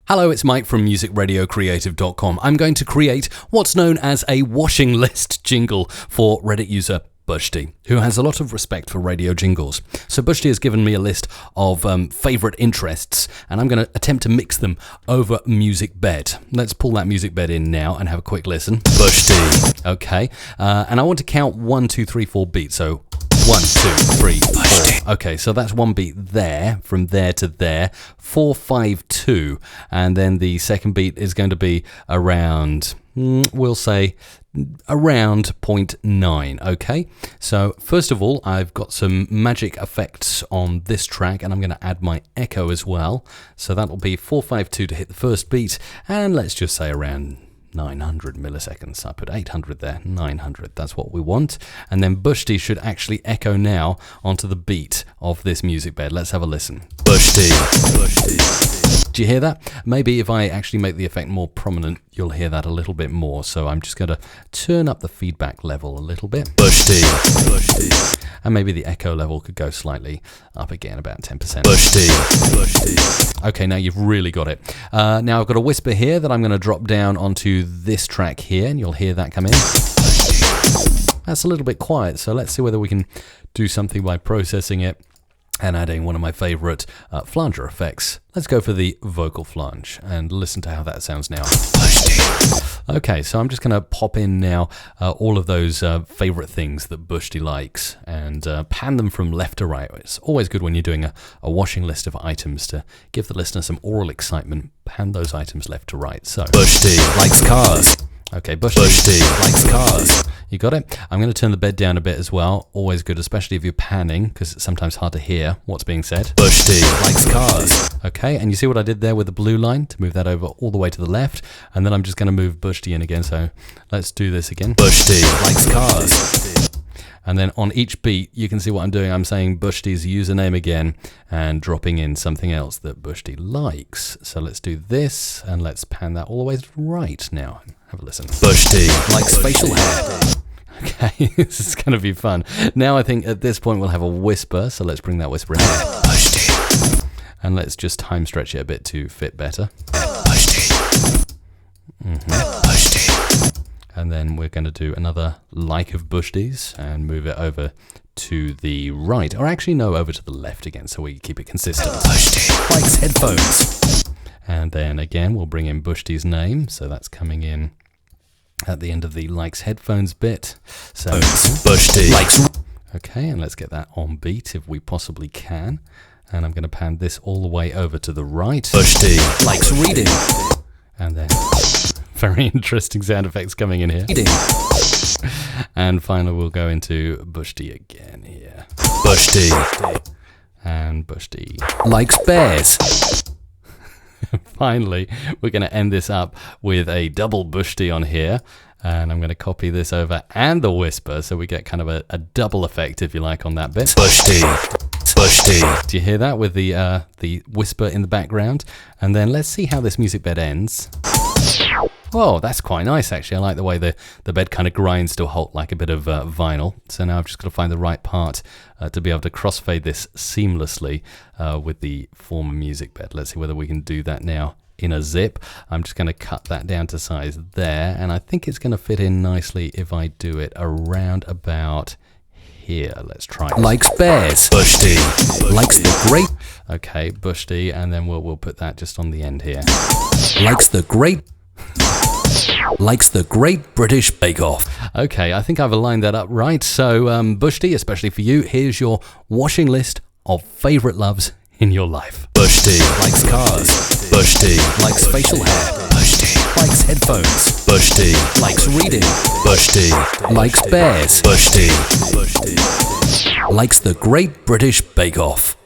Hello, it's Mike from musicradiocreative.com. I'm going to create what's known as a washing list jingle for Reddit user bushty, who has a lot of respect for radio jingles. So bushty has given me a list of favourite interests, and I'm going to attempt to mix them over music bed. Let's pull that music bed in now and have a quick listen. Bushty. Okay, and I want to count 1, 2, 3, 4 beats, so 1, 2, 3, 4. Okay, so that's one beat there, from there to there. 4, 5, 2. And then the second beat is going to be around, we'll say, around 0.9. Okay, so first of all, I've got some magic effects on this track, and I'm going to add my echo as well. So that'll be 4, 5, 2 to hit the first beat, and let's just say around 900 milliseconds. I put 800 there, 900, that's what we want. And then bushty should actually echo now onto the beat of this music bed. Let's have a listen. Bushty, bushty. Do you hear that? Maybe if I actually make the effect more prominent, you'll hear that a little bit more. So I'm just going to turn up the feedback level a little bit. Bushty, bushty. And maybe the echo level could go slightly up again, about 10%. Bushty, bushty. Okay, now you've really got it. Now I've got a whisper here that I'm going to drop down onto this track here, and you'll hear that come in. That's a little bit quiet, so let's see whether we can do something by processing it and adding one of my favorite flanger effects. Let's go for the vocal flange and listen to how that sounds now. Okay, so I'm just going to pop in now all of those favorite things that bushty likes and pan them from left to right. It's always good when you're doing a washing list of items to give the listener some oral excitement. Pan those items left to right. So bushty likes cars. Okay, bushty likes cars. You got it? I'm going to turn the bed down a bit as well. Always good, especially if you're panning, because it's sometimes hard to hear what's being said. Bushty likes cars. Okay, and you see what I did there with the blue line to move that over all the way to the left, and then I'm just going to move bushty in again. So let's do this again. Bushty likes cars. And then on each beat, you can see what I'm doing. I'm saying bushty's username again and dropping in something else that bushty likes. So let's do this, and let's pan that all the way to the right now. Have a listen. Bushty likes facial hair. Okay, this is going to be fun. Now I think at this point we'll have a whisper, so let's bring that whisper in. Bushty. And let's just time stretch it a bit to fit better. Bushty. Bushty. And then we're going to do another like of bushty's and move it over to the right. Or actually, no, over to the left again, so we keep it consistent. Bushty likes headphones. And then again, we'll bring in bushty's name. So that's coming in at the end of the likes headphones bit. So bushty likes. Okay, and let's get that on beat if we possibly can. And I'm going to pan this all the way over to the right. Bushty likes reading. And then very interesting sound effects coming in here. And finally, we'll go into bushty again here. Bushty. And bushty likes bears. Finally, we're going to end this up with a double bushty on here. And I'm going to copy this over and the whisper, so we get kind of a double effect, if you like, on that bit. Bushty. Bushty. Do you hear that with the whisper in the background? And then let's see how this music bed ends. Oh, that's quite nice, actually. I like the way the bed kind of grinds to a halt like a bit of vinyl. So now I've just got to find the right part to be able to crossfade this seamlessly with the former music bed. Let's see whether we can do that now in a zip. I'm just going to cut that down to size there, and I think it's going to fit in nicely if I do it around about here. Let's try it. Likes bears. Bushty. Likes the great. Okay, bushty, and then we'll put that just on the end here. Likes the great. Likes the Great British Bake Off. Okay, I think I've aligned that up right. So, bushty, especially for you, here's your washing list of favourite loves in your life. Bushty likes cars. Bushty likes facial hair. Bushty likes headphones. Bushty likes reading. Bushty likes bears. Bushty likes the Great British Bake Off.